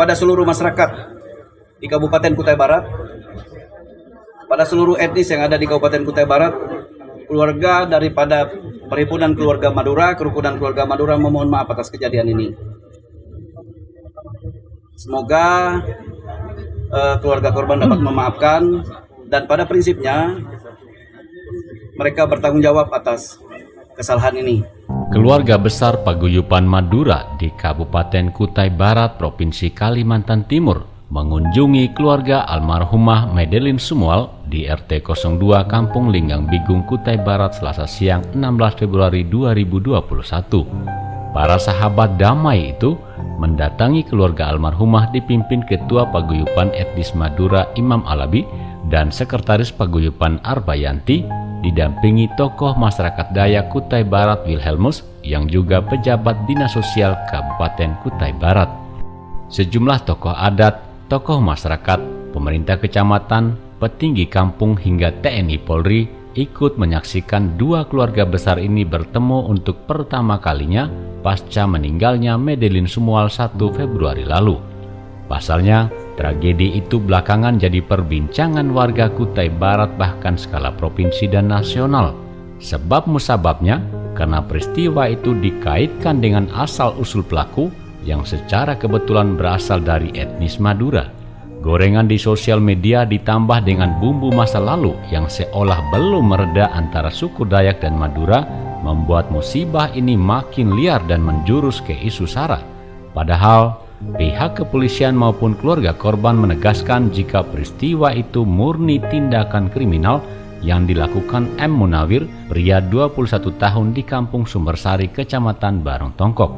kepada seluruh masyarakat di Kabupaten Kutai Barat, pada seluruh etnis yang ada di Kabupaten Kutai Barat, keluarga daripada Perhimpunan Keluarga Madura, Kerukunan Keluarga Madura memohon maaf atas kejadian ini. Semoga keluarga korban dapat memaafkan dan pada prinsipnya mereka bertanggung jawab atas kesalahan ini. Keluarga besar Paguyuban Madura di Kabupaten Kutai Barat, Provinsi Kalimantan Timur mengunjungi keluarga almarhumah Medelin Sumual di RT 02 Kampung Linggang Bigung, Kutai Barat, Selasa siang 16 Februari 2021. Para sahabat damai itu mendatangi keluarga almarhumah dipimpin Ketua Paguyuban Etnis Madura Imam Alabi dan Sekretaris Paguyuban Arbayanti, didampingi tokoh masyarakat Dayak Kutai Barat Wilhelmus yang juga pejabat Dinas Sosial Kabupaten Kutai Barat. Sejumlah tokoh adat, tokoh masyarakat, pemerintah kecamatan, petinggi kampung hingga TNI Polri ikut menyaksikan dua keluarga besar ini bertemu untuk pertama kalinya pasca meninggalnya Medelin Sumual 1 Februari lalu. Pasalnya, tragedi itu belakangan jadi perbincangan warga Kutai Barat bahkan skala provinsi dan nasional. Sebab musababnya karena peristiwa itu dikaitkan dengan asal-usul pelaku yang secara kebetulan berasal dari etnis Madura. Gorengan di sosial media ditambah dengan bumbu masa lalu yang seolah belum mereda antara suku Dayak dan Madura membuat musibah ini makin liar dan menjurus ke isu SARA. Padahal pihak kepolisian maupun keluarga korban menegaskan jika peristiwa itu murni tindakan kriminal yang dilakukan M. Munawir, pria 21 tahun di Kampung Sumbersari, Kecamatan Barong Tongkok.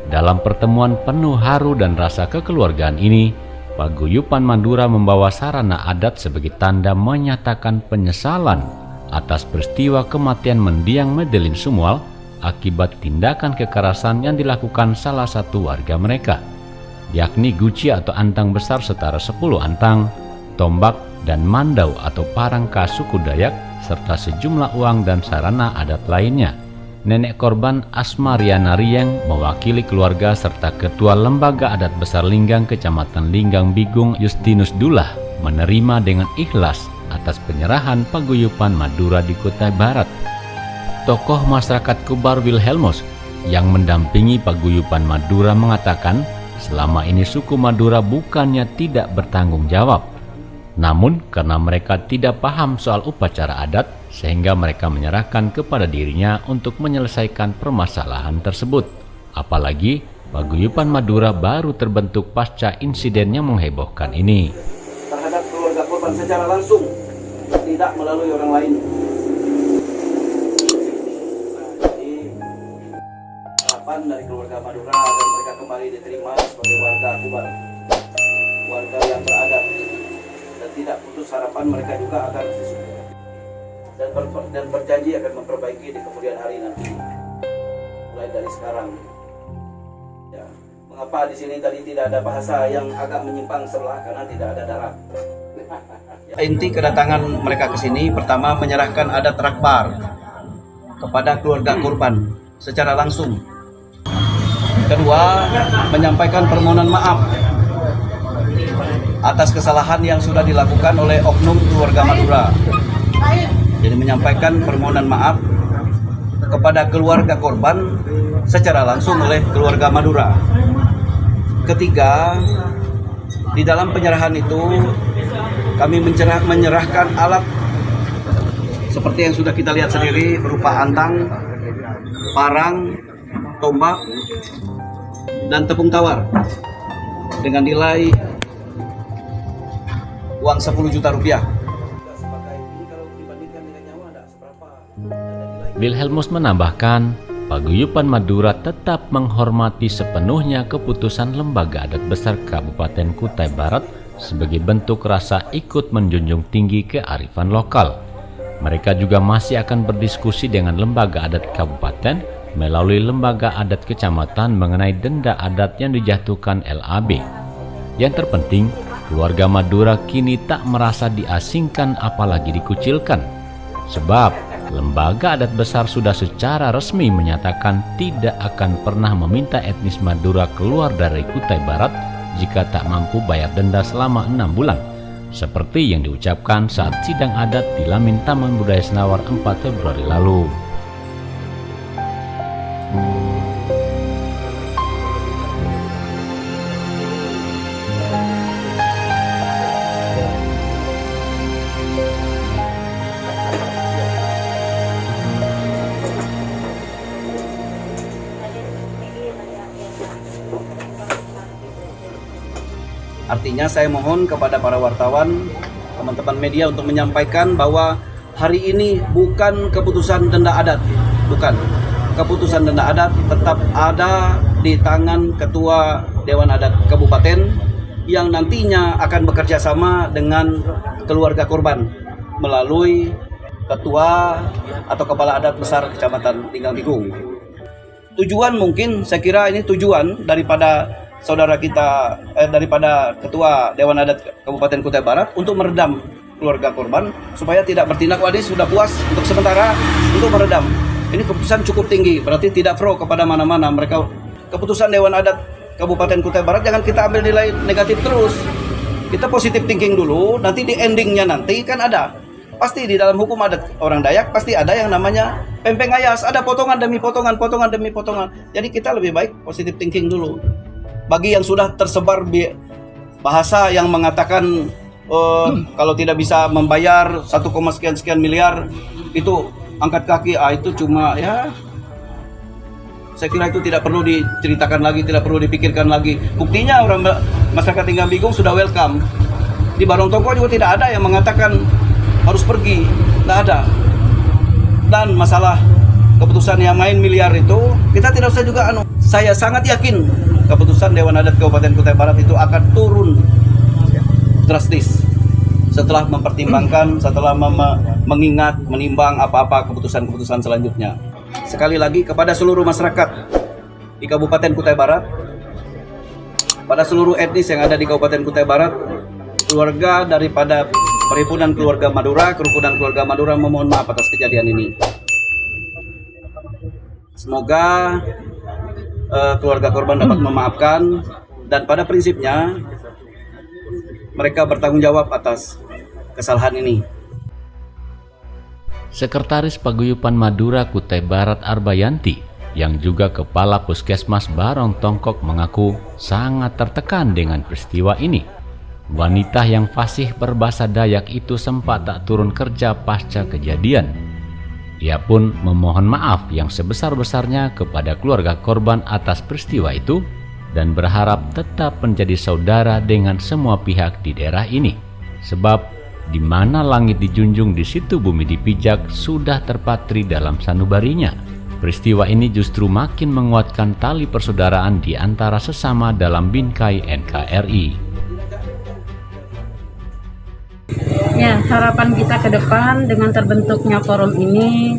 Dalam pertemuan penuh haru dan rasa kekeluargaan ini, Paguyuban Madura membawa sarana adat sebagai tanda menyatakan penyesalan atas peristiwa kematian mendiang Medelin Sumual akibat tindakan kekerasan yang dilakukan salah satu warga mereka, yakni guci atau antang besar setara 10 antang, tombak, dan mandau atau parangka suku Dayak, serta sejumlah uang dan sarana adat lainnya. Nenek korban Asmariana Rieng mewakili keluarga serta Ketua Lembaga Adat Besar Linggang Kecamatan Linggang Bigung Justinus Dullah menerima dengan ikhlas atas penyerahan Paguyuban Madura di Kutai Barat. Tokoh masyarakat Kubar Wilhelmus yang mendampingi Paguyuban Madura mengatakan selama ini suku Madura bukannya tidak bertanggung jawab, namun karena mereka tidak paham soal upacara adat sehingga mereka menyerahkan kepada dirinya untuk menyelesaikan permasalahan tersebut. Apalagi Paguyuban Madura baru terbentuk pasca insiden yang menghebohkan ini. Terhadap keluarga korban secara langsung, tidak melalui orang lain. Dari keluarga Madura agar mereka kembali diterima sebagai warga Kubar, warga yang beradab, dan tidak putus harapan mereka juga akan dan berjanji akan memperbaiki di kemudian hari nanti, mulai dari sekarang. Ya, mengapa di sini tadi tidak ada bahasa yang agak menyimpang sebelah karena tidak ada darat. Inti kedatangan mereka ke sini pertama menyerahkan adat rakbar kepada keluarga korban secara langsung. Kedua, menyampaikan permohonan maaf atas kesalahan yang sudah dilakukan oleh oknum keluarga Madura. Jadi menyampaikan permohonan maaf kepada keluarga korban secara langsung oleh keluarga Madura. Ketiga, di dalam penyerahan itu kami menyerahkan alat seperti yang sudah kita lihat sendiri berupa antang, parang, tombak, dan tepung tawar dengan nilai uang 10 juta rupiah. Wilhelmus menambahkan, Paguyuban Madura tetap menghormati sepenuhnya keputusan Lembaga Adat Besar Kabupaten Kutai Barat sebagai bentuk rasa ikut menjunjung tinggi kearifan lokal. Mereka juga masih akan berdiskusi dengan Lembaga Adat Kabupaten melalui Lembaga Adat Kecamatan mengenai denda adat yang dijatuhkan LAB. Yang terpenting, keluarga Madura kini tak merasa diasingkan apalagi dikucilkan. Sebab, Lembaga Adat Besar sudah secara resmi menyatakan tidak akan pernah meminta etnis Madura keluar dari Kutai Barat jika tak mampu bayar denda selama 6 bulan, seperti yang diucapkan saat sidang adat di Lamin Taman Budaya Senawar 4 Februari lalu. Artinya saya mohon kepada para wartawan, teman-teman media untuk menyampaikan bahwa hari ini bukan keputusan denda adat, bukan. Keputusan denda adat tetap ada di tangan Ketua Dewan Adat Kabupaten yang nantinya akan bekerja sama dengan keluarga korban melalui Ketua atau Kepala Adat Besar Kecamatan Tinggang Bigung. Tujuan mungkin, saya kira ini tujuan daripada saudara kita, daripada Ketua Dewan Adat Kabupaten Kutai Barat untuk meredam keluarga korban supaya tidak bertindak. Wadih sudah puas untuk sementara untuk meredam. Ini keputusan cukup tinggi, berarti tidak pro kepada mana-mana. Mereka keputusan Dewan Adat Kabupaten Kutai Barat jangan kita ambil nilai negatif terus. Kita positif thinking dulu, nanti di endingnya nanti kan ada. Pasti di dalam hukum adat orang Dayak pasti ada yang namanya pempeng ayas, ada potongan demi potongan, potongan demi potongan. Jadi kita lebih baik positif thinking dulu. Bagi yang sudah tersebar bahasa yang mengatakan kalau tidak bisa membayar 1, sekian miliar itu angkat kaki, itu cuma ya, saya kira itu tidak perlu diceritakan lagi, tidak perlu dipikirkan lagi. Buktinya orang masyarakat Tinggang Bigung sudah welcome. Di Barong Tongko juga tidak ada yang mengatakan harus pergi, tidak ada. Dan masalah keputusan yang main miliar itu kita tidak usah juga saya sangat yakin keputusan Dewan Adat Kabupaten Kutai Barat itu akan turun drastis setelah mempertimbangkan, setelah mengingat, menimbang apa-apa keputusan-keputusan selanjutnya. Sekali lagi kepada seluruh masyarakat di Kabupaten Kutai Barat, pada seluruh etnis yang ada di Kabupaten Kutai Barat, keluarga daripada Perhimpunan Keluarga Madura, Kerukunan Keluarga Madura memohon maaf atas kejadian ini. Semoga keluarga korban dapat memaafkan dan pada prinsipnya mereka bertanggung jawab atas kesalahan ini. Sekretaris Paguyupan Madura Kutai Barat Arbayanti yang juga Kepala Puskesmas Barong Tongkok mengaku sangat tertekan dengan peristiwa ini. Wanita yang fasih berbahasa Dayak itu sempat tak turun kerja pasca kejadian. Ia pun memohon maaf yang sebesar-besarnya kepada keluarga korban atas peristiwa itu dan berharap tetap menjadi saudara dengan semua pihak di daerah ini. Sebab di mana langit dijunjung di situ bumi dipijak sudah terpatri dalam sanubarinya. Peristiwa ini justru makin menguatkan tali persaudaraan di antara sesama dalam bingkai NKRI. Ya, harapan kita ke depan dengan terbentuknya forum ini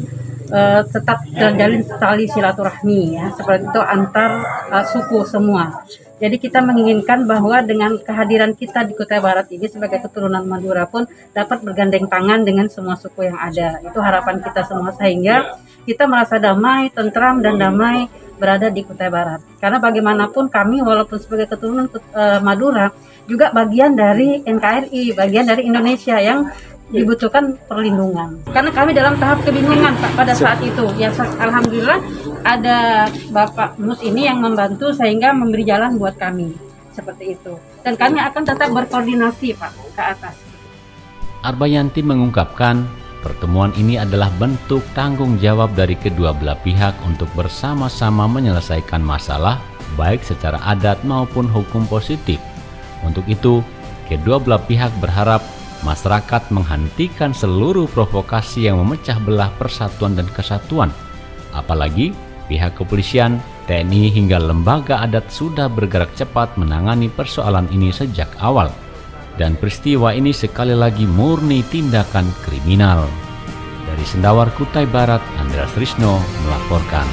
tetap terjalin tali silaturahmi ya, seperti itu antar suku semua. Jadi kita menginginkan bahwa dengan kehadiran kita di Kutai Barat ini sebagai keturunan Madura pun dapat bergandeng tangan dengan semua suku yang ada. Itu harapan kita semua sehingga kita merasa damai, tentram dan damai berada di Kutai Barat. Karena bagaimanapun kami walaupun sebagai keturunan Madura juga bagian dari NKRI, bagian dari Indonesia yang dibutuhkan perlindungan. Karena kami dalam tahap kebingungan Pak pada saat itu. Ya alhamdulillah ada Bapak Mus ini yang membantu sehingga memberi jalan buat kami. Seperti itu. Dan kami akan tetap berkoordinasi Pak ke atas. Arbayanti mengungkapkan pertemuan ini adalah bentuk tanggung jawab dari kedua belah pihak untuk bersama-sama menyelesaikan masalah baik secara adat maupun hukum positif. Untuk itu, kedua belah pihak berharap masyarakat menghentikan seluruh provokasi yang memecah belah persatuan dan kesatuan. Apalagi pihak kepolisian, TNI hingga lembaga adat sudah bergerak cepat menangani persoalan ini sejak awal. Dan peristiwa ini sekali lagi murni tindakan kriminal. Dari Sendawar Kutai Barat, Andreas Trisno melaporkan.